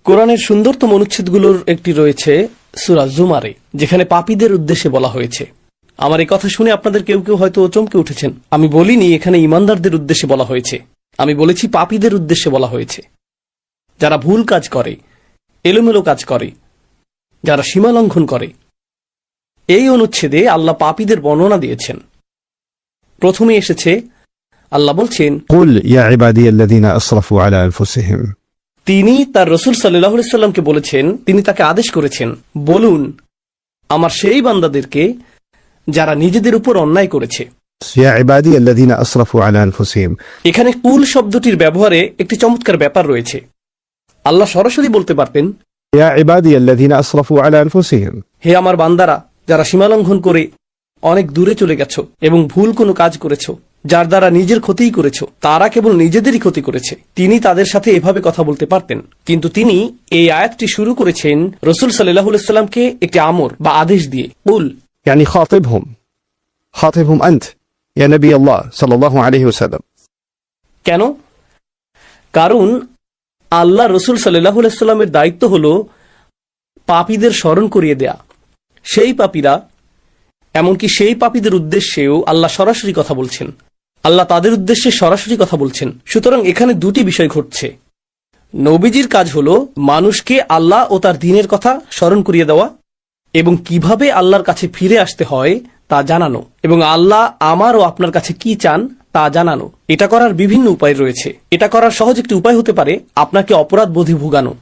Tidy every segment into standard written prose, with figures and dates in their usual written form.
কোরআনের সুন্দরতম অনুচ্ছেদগুলোর একটি রয়েছে সূরা জুমারে, যেখানে পাপীদের উদ্দেশ্যে বলা হয়েছে। আমার এই কথা শুনে আপনাদের কেউ কেউ হয়তো চমকে উঠেছেন। আমি বলিনি এখানে ঈমানদারদের উদ্দেশ্যে বলা হয়েছে, আমি বলেছি পাপীদের উদ্দেশ্যে বলা হয়েছে। যারা ভুল কাজ করে, এলোমেলো কাজ করে, যারা সীমা লঙ্ঘন করে। এই অনুচ্ছেদে আল্লাহ পাপীদের বর্ণনা দিয়েছেন। প্রথমে এসেছে আল্লাহ বলছেন, قل يا عبادي الذين أسرفوا على أنفسهم। তিনি তার রাসূল সাল্লাল্লাহু আলাইহি সাল্লামকে বলেছেন, তিনি তাকে আদেশ করেছেন, বলুন আমার সেই বান্দাদেরকে যারা নিজেদের উপর অন্যায় করেছে। يا عبادي الذين أسرفوا على أنفسهم। এখানে কুল শব্দটির ব্যবহারে একটি চমৎকার ব্যাপার রয়েছে। আল্লাহ সরাসরি বলতে পারতেন, يا عبادي الذين أسرفوا على أنفسهم। হে আমার বান্দারা যারা সীমালঙ্ঘন করে অনেক দূরে চলে গেছো এবং ভুল কোনো কাজ করেছো, যার দ্বারা নিজের ক্ষতিই করেছো, তারা কেবল নিজেদেরই ক্ষতি করেছে। তিনি তাদের সাথে এভাবে কথা বলতে পারতেন, কিন্তু তিনি এই আয়াতটি শুরু করেছেন রাসূল সাল্লাল্লাহু আলাইহি সাল্লামকে একটি আমর বা আদেশ দিয়ে। কুল يعني خاطبهم أنت يا نبي الله صلى الله عليه وسلم। কেন? কারণ আল্লাহ রাসূল সাল্লাল্লাহু আলাইহি সাল্লামের দায়িত্ব হলো পাপীদের স্মরণ করিয়ে দেয়া। সেই পাপীরা, এমনকি সেই পাপীদের উদ্দেশ্যেও আল্লাহ সরাসরি কথা বলছেন। আল্লাহ তাদের উদ্দেশ্যে সরাসরি কথা বলছেন। সুতরাং এখানে দুটি বিষয় ঘটছে। নবীজির কাজ হলো মানুষকে আল্লাহ ও তার দ্বীনের কথা স্মরণ করিয়ে দেওয়া এবং কিভাবে আল্লাহর কাছে ফিরে আসতে হয় তা জানানো, এবং আল্লাহ আমার ও আপনার কাছে কি চান তা জানানো। এটা করার বিভিন্ন উপায় রয়েছে। এটা করার সহজ একটি উপায় হতে পারে আপনাকে অপরাধ বোধে ভোগানো।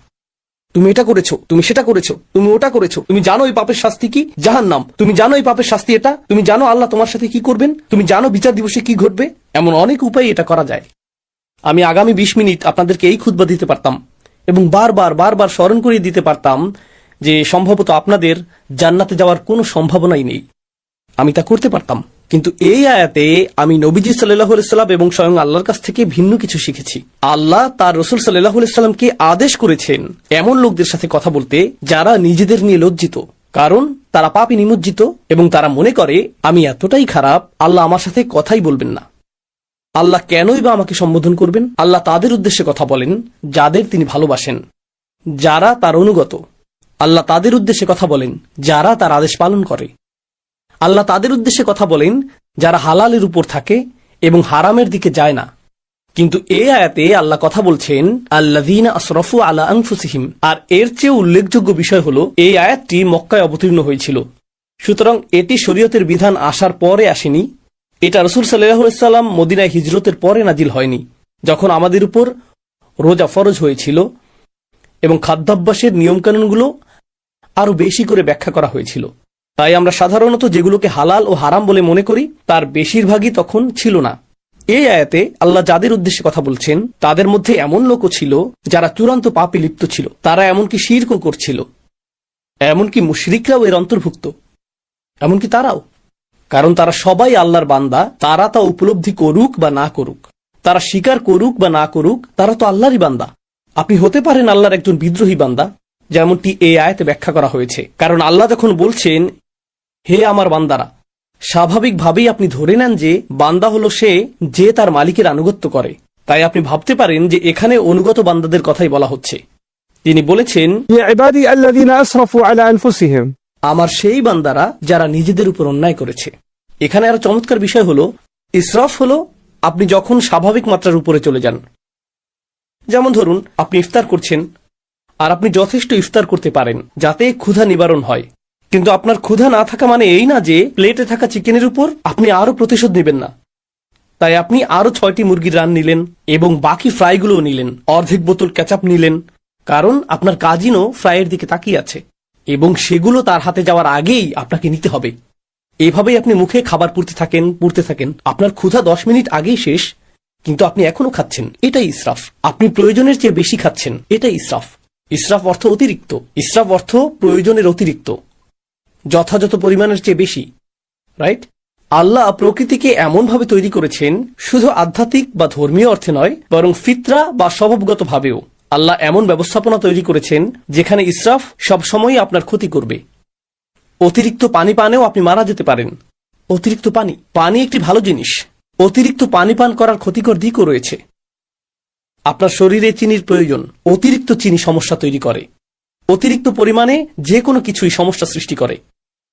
তুমি এটা করেছো, তুমি সেটা করেছো, তুমি ওটা করেছো, তুমি জানো এই পাপের শাস্তি কি? জাহান্নাম। তুমি জানো এই পাপের শাস্তি এটা, তুমি জানো আল্লাহ তোমার সাথে কি করবেন, তুমি জানো বিচার দিবসে কি ঘটবে। এমন অনেক উপায় এটা করা যায়। আমি আগামী 20 মিনিট আপনাদেরকে এই খুতবা দিতে পারতাম এবং বারবার স্মরণ করিয়ে দিতে পারতাম যে সম্ভবত আপনাদের জান্নাতে যাওয়ার কোনো সম্ভাবনাই নেই। আমি তা করতে পারতাম, কিন্তু এই আয়াতে আমি নবীজি সাল্লাল্লাহু আলাইহি সাল্লাম এবং স্বয়ং আল্লাহর কাছ থেকে ভিন্ন কিছু শিখেছি। আল্লাহ তার রাসূল সাল্লাল্লাহু আলাইহি সাল্লামকে আদেশ করেছেন এমন লোকদের সাথে কথা বলতে যারা নিজেদের নিয়ে লজ্জিত, কারণ তারা পাপে নিমজ্জিত এবং তারা মনে করে আমি এতটাই খারাপ, আল্লাহ আমার সাথে কথাই বলবেন না। আল্লাহ কেনই বা আমাকে সম্বোধন করবেন? আল্লাহ তাদের উদ্দেশ্যে কথা বলেন যাদের তিনি ভালোবাসেন, যারা তার অনুগত। আল্লাহ তাদের উদ্দেশ্যে কথা বলেন যারা তার আদেশ পালন করে। আল্লাহ তাদের উদ্দেশ্যে কথা বলেন যারা হালালের উপর থাকে এবং হারামের দিকে যায় না। কিন্তু এই আয়াতে আল্লাহ কথা বলছেন আল্লাযীনা আসরাফু আলা আনফুসিহিম। আর এর চেয়ে উল্লেখযোগ্য বিষয় হলো এই আয়াতটি মক্কায় অবতীর্ণ হয়েছিল। সুতরাং এটি শরীয়তের বিধান আসার পরে আসেনি। এটা রাসূল সাল্লাল্লাহু আলাইহি সাল্লাম মদিনায় হিজরতের পরে নাজিল হয়নি, যখন আমাদের উপর রোজা ফরজ হয়েছিল এবং খাদ্যাভ্যাসের নিয়মকানুনগুলো আরো বেশি করে ব্যাখ্যা করা হয়েছিল। তাই আমরা সাধারণত যেগুলোকে হালাল ও হারাম বলে মনে করি তার বেশিরভাগই তখন ছিল না। এই আয়াতে আল্লাহ যাদের উদ্দেশ্যে কথা বলছেন তাদের মধ্যে এমন লোকও ছিল যারা চূড়ান্ত পাপে লিপ্ত ছিল। তারা এমনকি শিরকও করছিল, এমনকি মুশরিকরাও এর অন্তর্ভুক্ত, এমনকি তারাও। কারণ তারা সবাই আল্লাহর বান্দা, তারা তা উপলব্ধি করুক বা না করুক, তারা স্বীকার করুক বা না করুক, তারা তো আল্লাহরই বান্দা। আপনি হতে পারেন আল্লাহর একজন বিদ্রোহী বান্দা, যেমনটি এই আয়াতে ব্যাখ্যা করা হয়েছে। কারণ আল্লাহ যখন বলছেন হে আমার বান্দারা, স্বাভাবিকভাবেই আপনি ধরে নেন যে বান্দা হলো সে যে তার মালিকের আনুগত্য করে। তাই আপনি ভাবতে পারেন যে এখানে অনুগত বান্দাদের কথাই বলা হচ্ছে। তিনি বলেছেন يا عبادي الذين أسرفوا على أنفسهم। আমার সেই বান্দারা যারা নিজেদের উপর অন্যায় করেছে। এখানে আরো চমৎকার বিষয় হলো ইসরাফ হলো আপনি যখন স্বাভাবিক মাত্রার উপরে চলে যান। যেমন ধরুন আপনি ইফতার করছেন আর আপনি যথেষ্ট ইফতার করতে পারেন যাতে ক্ষুধা নিবারণ হয়, কিন্তু আপনার ক্ষুধা না থাকা মানে এই না যে প্লেটে থাকা চিকেনের উপর আপনি আরো প্রতিশোধ নেবেন না। তাই আপনি আরো 6টি মুরগির রান নিলেন এবং বাকি ফ্রাইগুলোও নিলেন, অর্ধেক বোতল কেচাপ নিলেন, কারণ আপনার কাজিনও ফ্রাইয়ের দিকে তাকিয়ে আছে এবং সেগুলো তার হাতে যাওয়ার আগেই আপনাকে নিতে হবে। এভাবেই আপনি মুখে খাবার পুড়তে থাকেন। আপনার ক্ষুধা 10 মিনিট আগেই শেষ, কিন্তু আপনি এখনো খাচ্ছেন। এটাই ইসরাফ। আপনি প্রয়োজনের চেয়ে বেশি খাচ্ছেন, এটাই ইসরাফ। ইসরাফ অর্থ অতিরিক্ত। ইসরাফ অর্থ প্রয়োজনের অতিরিক্ত, যথাযথ পরিমাণের চেয়ে বেশি। রাইট? আল্লাহ প্রকৃতিকে এমনভাবে তৈরি করেছেন শুধু আধ্যাত্মিক বা ধর্মীয় অর্থে নয়, বরং ফিতরা বা স্বভাবগত ভাবেও। আল্লাহ এমন ব্যবস্থাপনা তৈরি করেছেন যেখানে ইসরাফ সবসময়ই আপনার ক্ষতি করবে। অতিরিক্ত পানি পানেও আপনি মারা যেতে পারেন। অতিরিক্ত পানি একটি ভালো জিনিস। অতিরিক্ত পানি পান করার ক্ষতিকর দিকও রয়েছে। আপনার শরীরে চিনির প্রয়োজন। অতিরিক্ত চিনি সমস্যা তৈরি করে। অতিরিক্ত পরিমাণে যে কোনো কিছুই সমস্যা সৃষ্টি করে।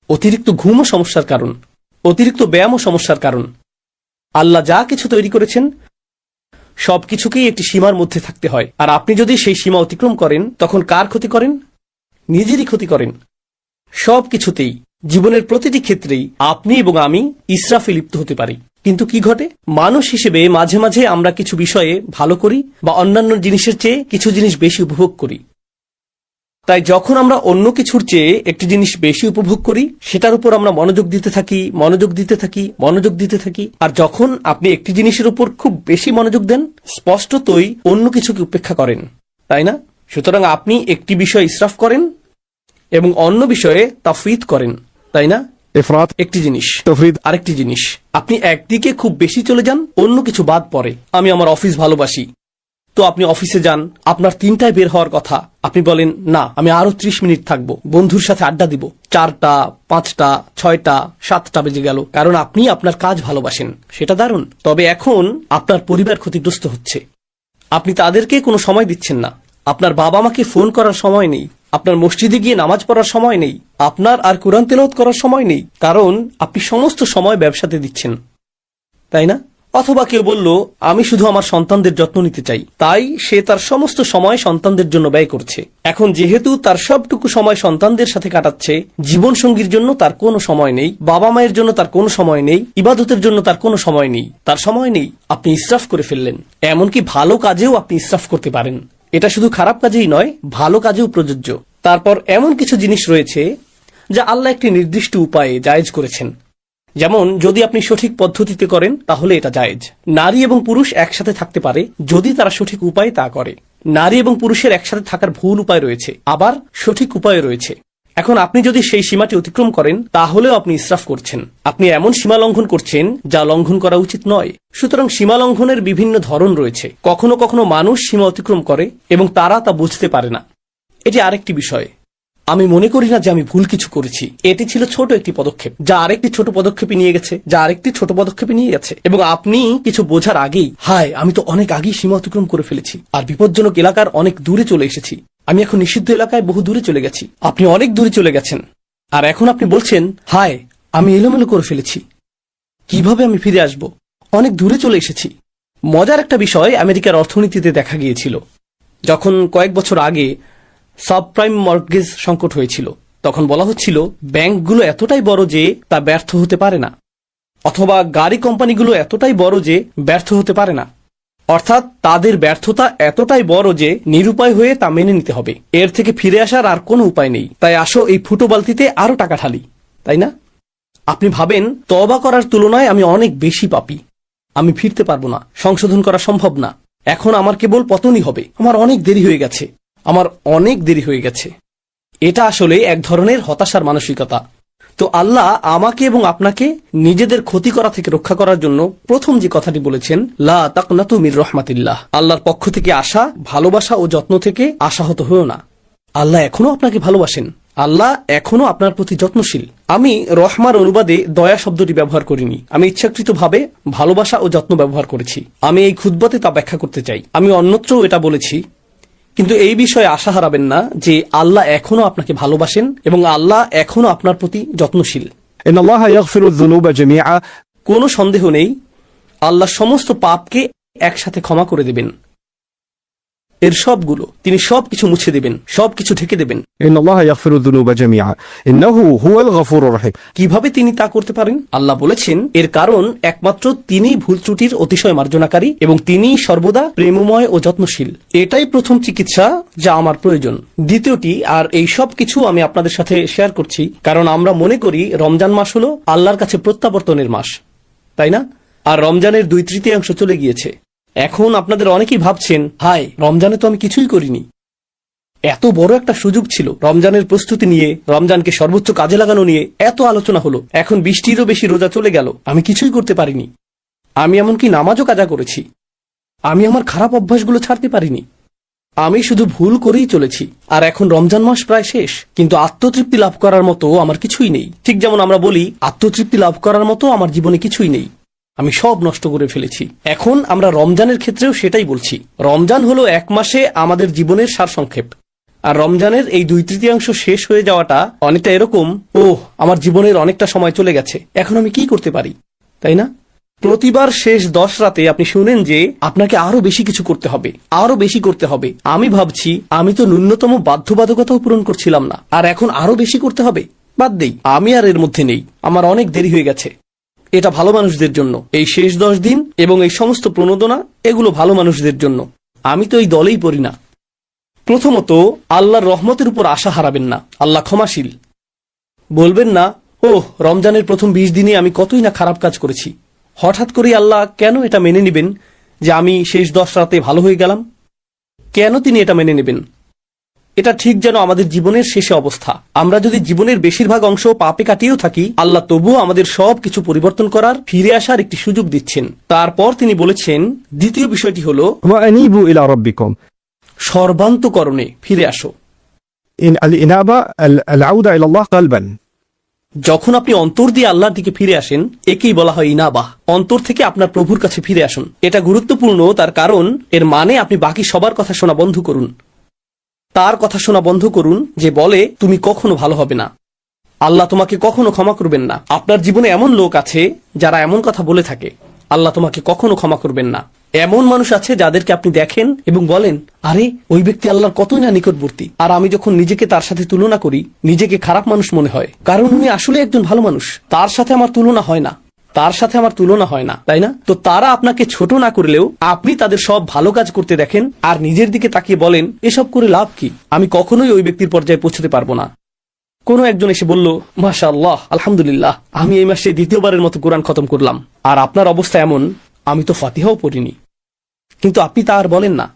অতিরিক্ত ঘুমও সমস্যার কারণ। অতিরিক্ত ব্যায়ামও সমস্যার কারণ। আল্লাহ যা কিছু তৈরি করেছেন সবকিছুকেই একটি সীমার মধ্যে থাকতে হয়। আর আপনি যদি সেই সীমা অতিক্রম করেন তখন কার ক্ষতি করেন? নিজেরই ক্ষতি করেন। সবকিছুতেই, জীবনের প্রতিটি ক্ষেত্রেই আপনি এবং আমি ইসরাফে লিপ্ত হতে পারি। কিন্তু কি ঘটে? মানুষ হিসেবে মাঝে মাঝে আমরা কিছু বিষয়ে ভালো করি বা অন্যান্য জিনিসের চেয়ে কিছু জিনিস বেশি উপভোগ করি। তাই যখন আমরা অন্য কিছুর চেয়ে একটি জিনিস বেশি উপভোগ করি সেটার উপর আমরা মনোযোগ দিতে থাকি। আর যখন আপনি একটি জিনিসের উপর খুব বেশি মনোযোগ দেন স্পষ্টতই অন্য কিছুকে উপেক্ষা করেন, তাই না? সুতরাং আপনি একটি বিষয় ইসরাফ করেন এবং অন্য বিষয়ে তাফরিদ করেন, তাই না? إفراط একটি জিনিস, تفريط আরেকটি জিনিস। আপনি একদিকে খুব বেশি চলে যান, অন্য কিছু বাদ পড়ে। আমি আমার অফিস ভালোবাসি, তো আপনি অফিসে যান, আপনার 3টায় বের হওয়ার কথা, আপনি বলেন না আমি আরো 30 মিনিট থাকবো, বন্ধুর সাথে আড্ডা দিব। 4টা, 5টা, 6টা, 7টা বেজে গেল, কারণ আপনি আপনার কাজ ভালোবাসেন। সেটা দারুণ। তবে এখন আপনার পরিবার ক্ষতিগ্রস্ত হচ্ছে। আপনি তাদেরকে কোনো সময় দিচ্ছেন না। আপনার বাবা মাকে ফোন করার সময় নেই, আপনার মসজিদে গিয়ে নামাজ পড়ার সময় নেই, আপনার আর কোরআন তেলাওয়াত করার সময় নেই, কারণ আপনি সমস্ত সময় ব্যবসাতে দিচ্ছেন, তাই না? অথবা কেউ বলল আমি শুধু আমার সন্তানদের যত্ন নিতে চাই, তাই সে তার সমস্ত সময় সন্তানদের জন্য ব্যয় করছে। এখন যেহেতু তার সবটুকু সময় সন্তানদের সাথে কাটাচ্ছে, জীবনসঙ্গীর জন্য তার কোনো সময় নেই, বাবা মায়ের জন্য তার কোনো সময় নেই, ইবাদতের জন্য তার কোনো সময় নেই, তার সময় নেই। আপনি ইসরাফ করে ফেললেন। এমনকি ভালো কাজেও আপনি ইসরাফ করতে পারেন। এটা শুধু খারাপ কাজেই নয়, ভালো কাজেও প্রযোজ্য। তারপর এমন কিছু জিনিস রয়েছে যা আল্লাহ একটি নির্দিষ্ট উপায়ে জায়েজ করেছেন। যেমন যদি আপনি সঠিক পদ্ধতিতে করেন তাহলে এটা জায়েজ। নারী এবং পুরুষ একসাথে থাকতে পারে যদি তারা সঠিক উপায়ে তা করে। নারী এবং পুরুষের একসাথে থাকার ভুল উপায় রয়েছে, আবার সঠিক উপায় রয়েছে। এখন আপনি যদি সেই সীমাটি অতিক্রম করেন তাহলেও আপনি ইসরাফ করছেন। আপনি এমন সীমা লঙ্ঘন করছেন যা লঙ্ঘন করা উচিত নয়। সুতরাং সীমা লঙ্ঘনের বিভিন্ন ধরন রয়েছে। কখনো কখনো মানুষ সীমা অতিক্রম করে এবং তারা তা বুঝতে পারে না। এটি আরেকটি বিষয়। আমি মনে করি না যে আমি ভুল কিছু করেছি। এটি ছিল ছোট একটি পদক্ষেপ যা আরেকটি ছোট পদক্ষেপে নিয়ে গেছে, এবং আপনি কিছু বোঝার আগেই হায় আমি তো অনেক আগেই সীমা অতিক্রম করে ফেলেছি আর বিপজ্জনক এলাকার অনেক দূরে চলে এসেছি। আমি এখন নিষিদ্ধ এলাকায় বহু দূরে চলে গেছি। আপনি অনেক দূরে চলে গেছেন আর এখন আপনি বলছেন হায় আমি এলোমেলো করে ফেলেছি, কিভাবে আমি ফিরে আসব? অনেক দূরে চলে এসেছি। মজার একটা বিষয় আমেরিকার অর্থনীতিতে দেখা গিয়েছিল। যখন কয়েক বছর আগে সাবপ্রাইম মর্টগেজ সংকট হয়েছিল তখন বলা হচ্ছিল ব্যাংকগুলো এতটাই বড় যে তা ব্যর্থ হতে পারে না, অথবা গাড়ি কোম্পানিগুলো এতটাই বড় যে ব্যর্থ হতে পারে না। অর্থাৎ তাদের ব্যর্থতা এতটাই বড় যে নিরুপায় হয়ে তা মেনে নিতে হবে। এর থেকে ফিরে আসার আর কোনো উপায় নেই। তাই আসো এই ফুটো বালতিতে আরো টাকা ঢালি, তাই না? আপনি ভাবেন তওবা করার তুলনায় আমি অনেক বেশি পাপী, আমি ফিরতে পারবো না, সংশোধন করা সম্ভব না, এখন আমার কেবল পতনই হবে, আমার অনেক দেরি হয়ে গেছে। এটা আসলে এক ধরনের হতাশার মানসিকতা। তো আল্লাহ আমাকে এবং আপনাকে নিজেদের ক্ষতি করা থেকে রক্ষা করার জন্য প্রথম যে কথাটি বলেছেন, লা তাকনাতু মির রাহমাতিল্লাহ, আল্লাহর পক্ষ থেকে আসা ভালোবাসা ও যত্ন থেকে আশাহত হয়েও না। আল্লাহ এখনো আপনাকে ভালোবাসেন, আল্লাহ এখনো আপনার প্রতি যত্নশীল। আমি রহমার অনুবাদে দয়া শব্দটি ব্যবহার করিনি, আমি ইচ্ছাকৃতভাবে ভালোবাসা ও যত্ন ব্যবহার করেছি। আমি এই খুতবাতে তা ব্যাখ্যা করতে চাই। আমি অন্যত্রও এটা বলেছি, কিন্তু এই বিষয়ে আশা হারাবেন না যে আল্লাহ এখনো আপনাকে ভালোবাসেন এবং আল্লাহ এখনো আপনার প্রতি যত্নশীল। إن الله يغفر الذنوب جميعا কোনো সন্দেহ নেই আল্লাহ সমস্ত পাপকে একসাথে ক্ষমা করে দেবেন। এর সবগুলো, তিনি সবকিছু মুছে দেবেন, সবকিছু ঢেকে দেবেন। إن الله يغفر الذنوب جميعا إنه هو الغفور الرحيم। কিভাবে তিনি তা করতে পারেন? আল্লাহ বলেছেন এর কারণ একমাত্র তিনি ভুল ত্রুটির অতিশয় মার্জনাকারী এবং তিনি সর্বদা প্রেমময় ও যত্নশীল। এটাই প্রথম চিকিৎসা যা আমার প্রয়োজন। দ্বিতীয়টি, আর এই সব কিছু আমি আপনাদের সাথে শেয়ার করছি কারণ আমরা মনে করি রমজান মাস হলো আল্লাহর কাছে প্রত্যাবর্তনের মাস, তাই না? আর রমজানের 2/3 চলে গিয়েছে। এখন আপনাদের অনেকেই ভাবছেন হায় রমজানে তো আমি কিছুই করিনি। এত বড় একটা সুযোগ ছিল, রমজানের প্রস্তুতি নিয়ে, রমজানকে সর্বোচ্চ কাজে লাগানো নিয়ে এত আলোচনা হলো, এখন 20টিরও বেশি রোজা চলে গেল, আমি কিছুই করতে পারিনি। আমি এমনকি নামাজও কাজা করেছি, আমি আমার খারাপ অভ্যাসগুলো ছাড়তে পারিনি, আমি শুধু ভুল করেই চলেছি। আর এখন রমজান মাস প্রায় শেষ, কিন্তু আত্মতৃপ্তি লাভ করার মতো আমার কিছুই নেই। ঠিক যেমন আমরা বলি আত্মতৃপ্তি লাভ করার মতো আমার জীবনে কিছুই নেই। আমি সব নষ্ট করে ফেলেছি। এখন আমরা রমজানের ক্ষেত্রেও সেটাই বলছি। রমজান হলো 1 মাসে আমাদের জীবনের সারসংক্ষেপ। আর রমজানের এই 2/3 শেষ হয়ে যাওয়াটা অনেকটা এরকম, আমার জীবনের অনেকটা সময় চলে গেছে, এখন আমি কি করতে পারি, তাই না? প্রতিবার শেষ 10 রাতে আপনি শুনেন যে আপনাকে আরো বেশি কিছু করতে হবে, আরো বেশি করতে হবে। আমি ভাবছি আমি তো ন্যূনতম বাধ্যবাধকতাও পূরণ করছিলাম না, আর এখন আরো বেশি করতে হবে। বাদ দেই, আমি আর এর মধ্যে নেই, আমার অনেক দেরি হয়ে গেছে। এটা ভালো মানুষদের জন্য, এই শেষ 10 দিন এবং এই সমস্ত প্রণোদনা, এগুলো ভালো মানুষদের জন্য। আমি তো এই দলেই পড়ি না। প্রথমত, আল্লাহর রহমতের উপর আশা হারাবেন না। আল্লাহ ক্ষমাশীল। বলবেন না, রমজানের প্রথম 20 দিনে আমি কতই না খারাপ কাজ করেছি, হঠাৎ করে আল্লাহ কেন এটা মেনে নেবেন যে আমি শেষ 10 রাতে ভালো হয়ে গেলাম? কেন তিনি এটা মেনে নেবেন? এটা ঠিক যেন আমাদের জীবনের শেষে অবস্থা। আমরা যদি জীবনের বেশিরভাগ অংশ পাপে কাটিয়েও থাকি, আল্লাহ তবুও আমাদের সব কিছু পরিবর্তন করার, ফিরে আসার একটি সুযোগ দিচ্ছেন। তারপর তিনি বলেছেন, দ্বিতীয় বিষয়টি হল وأنيبوا إلى ربكم. সর্বান্তকরণে ফিরে আসো। الإنابة العودة إلى الله قلبا. যখন আপনি অন্তর দিয়ে আল্লাহর দিকে ফিরে আসেন, একেই বলা হয় ইনাবাহ। অন্তর থেকে আপনার প্রভুর কাছে ফিরে আসুন। এটা গুরুত্বপূর্ণ, তার কারণ এর মানে আপনি বাকি সবার কথা শোনা বন্ধ করুন। তার কথা শোনা বন্ধ করুন যে বলে তুমি কখনো ভালো হবে না, আল্লাহ তোমাকে কখনো ক্ষমা করবেন না। আপনার জীবনে এমন লোক আছে যারা এমন কথা বলে থাকে, আল্লাহ তোমাকে কখনো ক্ষমা করবেন না। এমন মানুষ আছে যাদেরকে আপনি দেখেন এবং বলেন, আরে ওই ব্যক্তি আল্লাহর কতই না নিকটবর্তী, আর আমি যখন নিজেকে তার সাথে তুলনা করি, নিজেকে খারাপ মানুষ মনে হয়, কারণ উনি আসলে একজন ভালো মানুষ। তার সাথে আমার তুলনা হয় না, তার সাথে আমার তুলনা হয় না, তাই না? তো তারা আপনাকে ছোট না করলেও আপনি তাদের সব ভালো কাজ করতে দেখেন আর নিজের দিকে তাকিয়ে বলেন, এসব করে লাভ কি, আমি কখনোই ওই ব্যক্তির পর্যায়ে পৌঁছতে পারবো না। কোনো একজন এসে বলল, মাশাআল্লাহ, আলহামদুলিল্লাহ, আমি এই মাসে 2য়বারের মতো কোরআন খতম করলাম, আর আপনার অবস্থা এমন, আমি তো ফাতিহাও পড়িনি। কিন্তু আপনি তা আর বলেন না।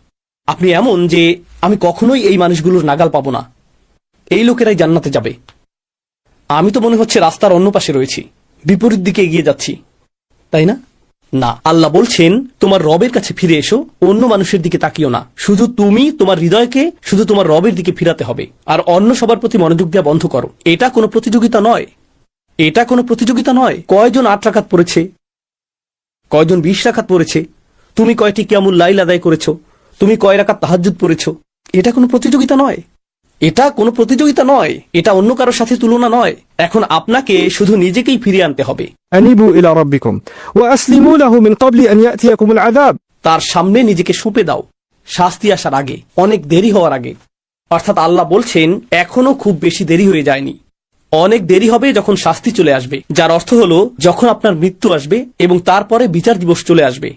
আপনি এমন যে আমি কখনোই এই মানুষগুলোর নাগাল পাবো না, এই লোকেরাই জান্নাতে যাবে। আমি তো মনে হচ্ছে রাস্তার অন্য পাশে রয়েছি, বিপরীত দিকে এগিয়ে যাচ্ছি, তাই না? না, আল্লাহ বলছেন তোমার রবের কাছে ফিরে এসো, অন্য মানুষের দিকে তাকিও না। শুধু তুমি তোমার হৃদয়কে শুধু তোমার রবের দিকে ফিরাতে হবে, আর অন্য সবার প্রতি মনোযোগ দেওয়া বন্ধ করো। এটা কোনো প্রতিযোগিতা নয়, এটা কোনো প্রতিযোগিতা নয়। কয়জন 8 রাকাত পড়েছে, কয়জন 20 রাকাত পড়েছে, তুমি কয়টি কিয়ামুল লাইল আদায় করেছো, তুমি কয় রাকাত তাহাজ্জুদ পড়েছো, এটা কোনো প্রতিযোগিতা নয়। এটা কোনো প্রতিযোগিতা নয়, এটা অন্য কারোর সাথে তুলনা নয়। এখন আপনাকে শুধু নিজেকেই ফিরিয়ে আনতে হবে। أنيبوا إلى ربكم وأسلموا له من قبل أن يأتيكم العذاب. তার সামনে নিজেকে সঁপে দাও, শাস্তি আসার আগে, অনেক দেরি হওয়ার আগে। অর্থাৎ আল্লাহ বলছেন এখনো খুব বেশি দেরি হয়ে যায়নি, অনেক দেরি হবে যখন শাস্তি চলে আসবে, যার অর্থ হলো যখন আপনার মৃত্যু আসবে এবং তারপরে বিচার দিবস চলে আসবে।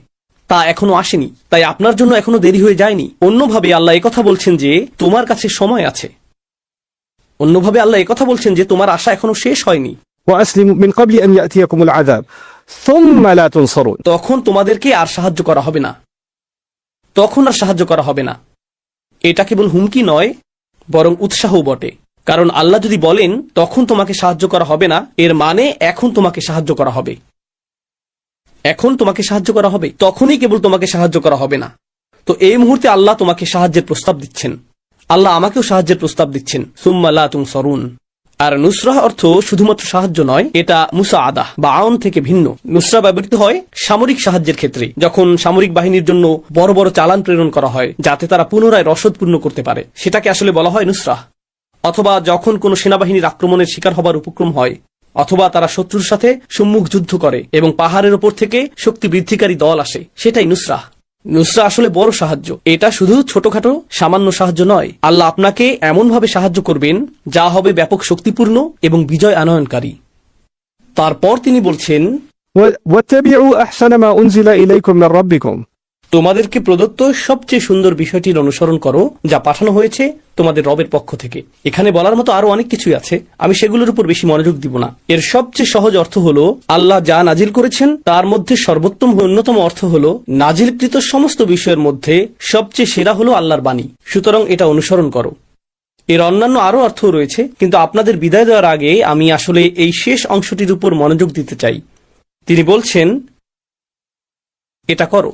তা এখনো আসেনি, তাই আপনার জন্য এখনো দেরি হয়ে যায়নি। অন্যভাবে আল্লাহ একথা বলছেন যে তোমার কাছে সময় আছে, অন্যভাবে আল্লাহ একথা বলছেন যে তোমার আশা এখনো শেষ হয়নি। وأسلموا من قبل أن يأتيكم العذاب ثم لا تنصرون. তখন তোমাদেরকে আর সাহায্য করা হবে না, তখন আর সাহায্য করা হবে না। এটা কেবল হুমকি নয়, বরং উৎসাহও বটে। কারণ আল্লাহ যদি বলেন তখন তোমাকে সাহায্য করা হবে না, এর মানে এখন তোমাকে সাহায্য করা হবে, এখন তোমাকে সাহায্য করা হবে, তখনই কেবল তোমাকে সাহায্য করা হবে না। তো এই মুহূর্তে আল্লাহ তোমাকে সাহায্যের প্রস্তাব দিচ্ছেন, আল্লাহ আমাকেও সাহায্যের প্রস্তাব দিচ্ছেন। সুম্মা লা তুনসরুন। আর নুসরাহ অর্থ শুধুমাত্র সাহায্য নয়, এটা মুসাআদাহ বা আউন থেকে ভিন্ন। নুসরা ব্যবহৃত হয় সামরিক সাহায্যের ক্ষেত্রে, যখন সামরিক বাহিনীর জন্য বড় বড় চালান প্রেরণ করা হয় যাতে তারা পুনরায় রসদ পূর্ণ করতে পারে, সেটাকে আসলে বলা হয় নুসরাহ। অথবা যখন কোনো সেনাবাহিনীর আক্রমণের শিকার হবার উপক্রম হয়, অথবা তারা শত্রুর সাথে সম্মুখ যুদ্ধ করে এবং পাহাড়ের ওপর থেকে শক্তি বৃদ্ধিকারী দল আসে, সেটাই নুসরাহ। নুসরা আসলে বড় সাহায্য, এটা শুধু ছোটখাটো সামান্য সাহায্য নয়। আল্লাহ আপনাকে এমনভাবে সাহায্য করবেন যা হবে ব্যাপক শক্তিপূর্ণ এবং বিজয় আনয়নকারী। তারপর তিনি বলছেন, واتبعوا أحسن ما أنزل إليكم من ربكم. তোমাদেরকে প্রদত্ত সবচেয়ে সুন্দর বিষয়টির অনুসরণ করো যা পাঠানো হয়েছে তোমাদের রবের পক্ষ থেকে। এখানে বলার মতো আরো অনেক কিছুই আছে, আমি সেগুলোর উপর বেশি মনোযোগ দিব না। এর সবচেয়ে সহজ অর্থ হলো আল্লাহ যা নাজিল করেছেন তার মধ্যে সর্বোত্তম অন্যতম অর্থ হলো নাজিলকৃত সমস্ত বিষয়ের মধ্যে সবচেয়ে সেরা হলো আল্লাহর বাণী, সুতরাং এটা অনুসরণ করো। এর অন্যান্য আরো অর্থ রয়েছে, কিন্তু আপনাদের বিদায় দেওয়ার আগে আমি আসলে এই শেষ অংশটির উপর মনোযোগ দিতে চাই। তিনি বলছেন, এটা করো,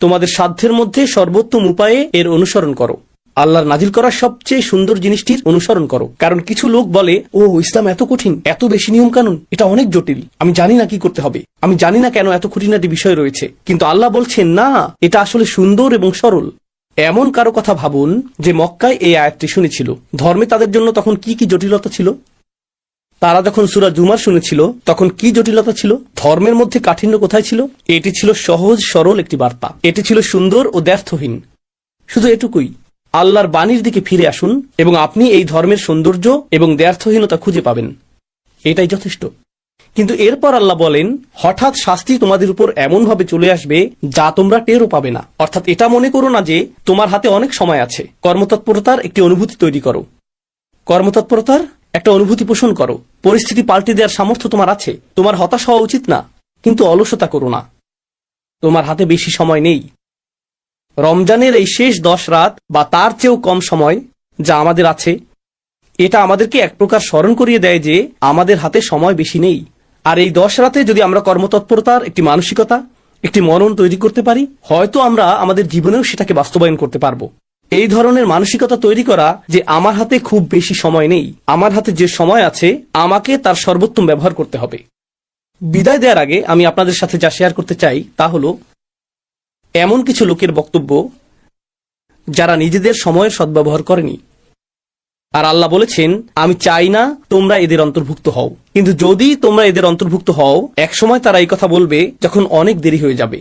তোমাদের সাধ্যের মধ্যে সর্বোত্তম উপায়ে এর অনুসরণ করো। আল্লাহর নাজিল করা সবচেয়ে সুন্দর জিনিসটির অনুসরণ করো। কারণ কিছু লোক বলে, ও ইসলাম এত কঠিন, এত বেশি নিয়ম কানুন, এটা অনেক জটিল, আমি জানি না কি করতে হবে, আমি জানি না কেন এত খুঁটিনাটি বিষয় রয়েছে। কিন্তু আল্লাহ বলছেন না, এটা আসলে সুন্দর এবং সরল। এমন কারো কথা ভাবুন যে মক্কায় এই আয়াতটি শুনেছিল, ধর্মে তাদের জন্য তখন কি কি জটিলতা ছিল। তারা যখন সূরা জুমার শুনেছিল তখন কি জটিলতা ছিল, ধর্মের মধ্যে কাঠিন্য কোথায় ছিল। এটি ছিল সহজ সরল একটি বার্তা, এটি ছিল সুন্দর ও দ্ব্যর্থহীন। শুধু এটুকুই। আল্লাহর বাণীর দিকে ফিরে আসুন এবং আপনি এই ধর্মের সৌন্দর্য এবং দ্ব্যর্থহীনতা খুঁজে পাবেন। এটাই যথেষ্ট। কিন্তু এরপর আল্লাহ বলেন, হঠাৎ শাস্তি তোমাদের উপর এমনভাবে চলে আসবে যা তোমরা টেরও পাবে না। অর্থাৎ এটা মনে করো না যে তোমার হাতে অনেক সময় আছে। কর্মতৎপরতার একটি অনুভূতি তৈরি করো, কর্মতৎপরতার একটা অনুভূতি পোষণ করো। পরিস্থিতি পাল্টে দেওয়ার সামর্থ্য তোমার আছে। তোমার হতাশ হওয়া উচিত না, কিন্তু অলসতা করো না। তোমার হাতে বেশি সময় নেই। রমজানের এই শেষ 10 রাত বা তার চেয়েও কম সময় যা আমাদের আছে, এটা আমাদেরকে এক প্রকার স্মরণ করিয়ে দেয় যে আমাদের হাতে সময় বেশি নেই। আর এই 10 রাতে যদি আমরা কর্মতৎপরতার একটি মানসিকতা, একটি মনন তৈরি করতে পারি, হয়তো আমরা আমাদের জীবনেও সেটাকে বাস্তবায়ন করতে পারবো। এই ধরনের মানসিকতা তৈরি করা যে আমার হাতে খুব বেশি সময় নেই, আমার হাতে যে সময় আছে আমাকে তার সর্বোত্তম ব্যবহার করতে হবে। বিদায় দেওয়ার আগে আমি আপনাদের সাথে যা শেয়ার করতে চাই তা হলো এমন কিছু লোকের বক্তব্য যারা নিজেদের সময়ের সদ্ব্যবহার করেনি। আর আল্লাহ বলেছেন, আমি চাই না তোমরা এদের অন্তর্ভুক্ত হও। কিন্তু যদি তোমরা এদের অন্তর্ভুক্ত হও, একসময় তারা এই কথা বলবে যখন অনেক দেরি হয়ে যাবে।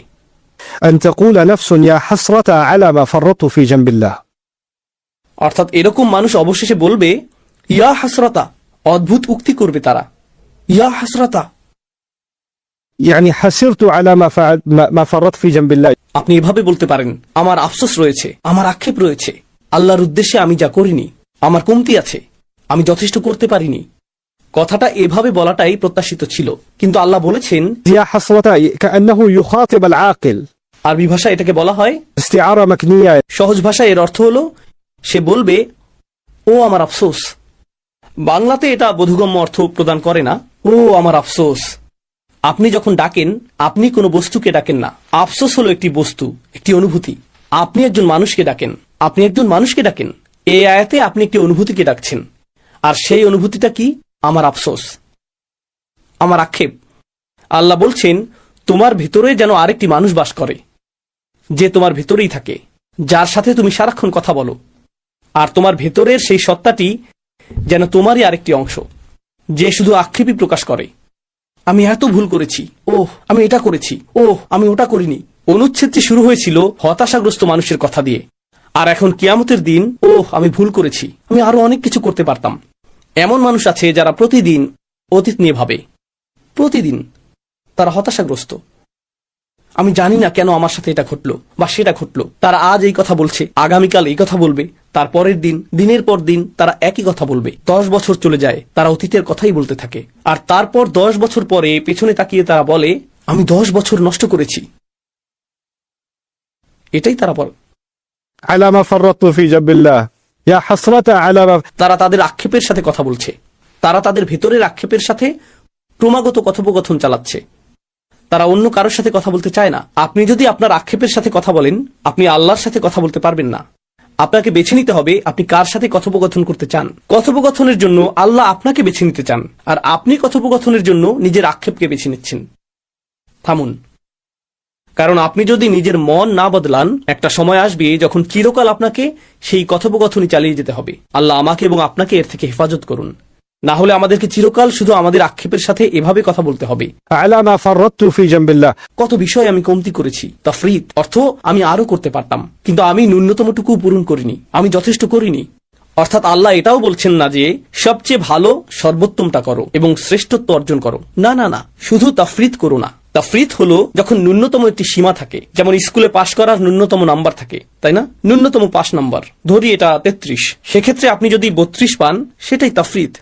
أن تقول نفس يا حسرة على ما فرطت في جنب الله. অর্থাৎ এরকম মানুষ অবশেষে বলবে, ইয়া হাসরাতা, অদ্ভুত উক্তি করবে তারা, ইয়া হাসরাতা। يعني حسرت على ما فرطت في جنب الله. আপনি এভাবে বলতে পারেন, আমার আফসোস রয়েছে, আমার আক্ষেপ রয়েছে, আল্লাহর উদ্দেশ্যে আমি যা করিনি, আমার কমতি আছে, আমি যথেষ্ট করতে পারিনি। কথাটা এভাবে বলাটাই প্রত্যাশিত ছিল, কিন্তু আল্লাহ বলেছেন, يا حسرة كأنه يخاطب العاقل. আরবি ভাষা এটাকে বলা হয় استعارة مكنية. সহজ ভাষায় এর অর্থ হলো সে বলবে, ও আমার আফসোস। বাংলাতে এটা বোধগম্য অর্থ প্রদান করে না, ও আমার আফসোস। আপনি যখন ডাকেন, আপনি কোনো বস্তুকে ডাকেন না। আফসোস হলো একটি বস্তু, একটি অনুভূতি। আপনি একজন মানুষকে ডাকেন, আপনি একজন মানুষকে ডাকেন। এই আয়াতে আপনি একটি অনুভূতিকে ডাকছেন, আর সেই অনুভূতিটা কি? আমার আফসোস, আমার আক্ষেপ। আল্লাহ বলছেন, তোমার ভেতরে যেন আরেকটি মানুষ বাস করে, যে তোমার ভেতরেই থাকে, যার সাথে তুমি সারাক্ষণ কথা বলো। আর তোমার ভেতরের সেই সত্তাটি যেন তোমারই আরেকটি অংশ, যে শুধু আক্ষেপই প্রকাশ করে। আমি এত ভুল করেছি, ওহ আমি এটা করেছি, ওহ আমি ওটা করিনি। অনুচ্ছেদটি শুরু হয়েছিল হতাশাগ্রস্ত মানুষের কথা দিয়ে, আর এখন কিয়ামতের দিন, ওহ আমি ভুল করেছি, আমি আরো অনেক কিছু করতে পারতাম। এমন মানুষ আছে যারা প্রতিদিন অতীত নিয়ে ভাবে, প্রতিদিন তারা হতাশাগ্রস্ত। আমি জানি না কেন আমার সাথে এটা ঘটলো বা সেটা ঘটলো। তারা আজ এই কথা বলছে, আগামীকাল এই কথা বলবে, তার পরের দিন, দিনের পর দিন তারা একই কথা বলবে। 10 বছর চলে যায়, তারা অতীতের কথাই বলতে থাকে। আর তারপর 10 বছর পরে পেছনে তাকিয়ে তারা বলে, আমি 10 বছর নষ্ট করেছি। এটাই তারা বলে, على ما فرطت في جنب الله. يا حسرة على ما. তারা তাদের আক্ষেপের সাথে কথা বলছে, তারা তাদের ভেতরের আক্ষেপের সাথে ক্রমাগত কথোপকথন চালাচ্ছে। তারা অন্য কারোর সাথে কথা বলতে চায় না। আপনি যদি আপনার আক্ষেপের সাথে কথা বলেন, আপনি আল্লাহর সাথে কথা বলতে পারবেন না। আপনাকে বেছে নিতে হবে আপনি কার সাথে কথোপকথন করতে চান। কথোপকথনের জন্য আল্লাহ আপনাকে বেছে নিতে চান, আর আপনি কথোপকথনের জন্য নিজের আক্ষেপকে বেছে নিচ্ছেন। থামুন, কারণ আপনি যদি নিজের মন না বদলান, একটা সময় আসবে যখন চিরকাল আপনাকে সেই কথোপকথনই চালিয়ে যেতে হবে। আল্লাহ আমাকে এবং আপনাকে এর থেকে হেফাজত করুন। না হলে আমাদেরকে চিরকাল শুধু আমাদের আক্ষেপের সাথে এভাবে কথা বলতে হবে, على ما فرطت في جنب الله. কত বিষয় আমি কমতি করেছি। তাফরিত অর্থ আমি আরো করতে পারতাম, কিন্তু আমি ন্যূনতমটুকু পূরণ করিনি, আমি যথেষ্ট করিনি। অর্থাৎ আল্লাহ এটাও বলছেন না যে সবচেয়ে ভালো সর্বোত্তমটা করো এবং শ্রেষ্ঠত্ব অর্জন করো। না না না, শুধু তাফরিত করো না। তাফরিত হলো যখন ন্যূনতম একটি সীমা থাকে, যেমন স্কুলে পাশ করার ন্যূনতম নাম্বার থাকে, তাই না? ন্যূনতম পাস নাম্বার ধরি এটা 33, সেক্ষেত্রে আপনি যদি 32 পান, সেটাই তাফরিত।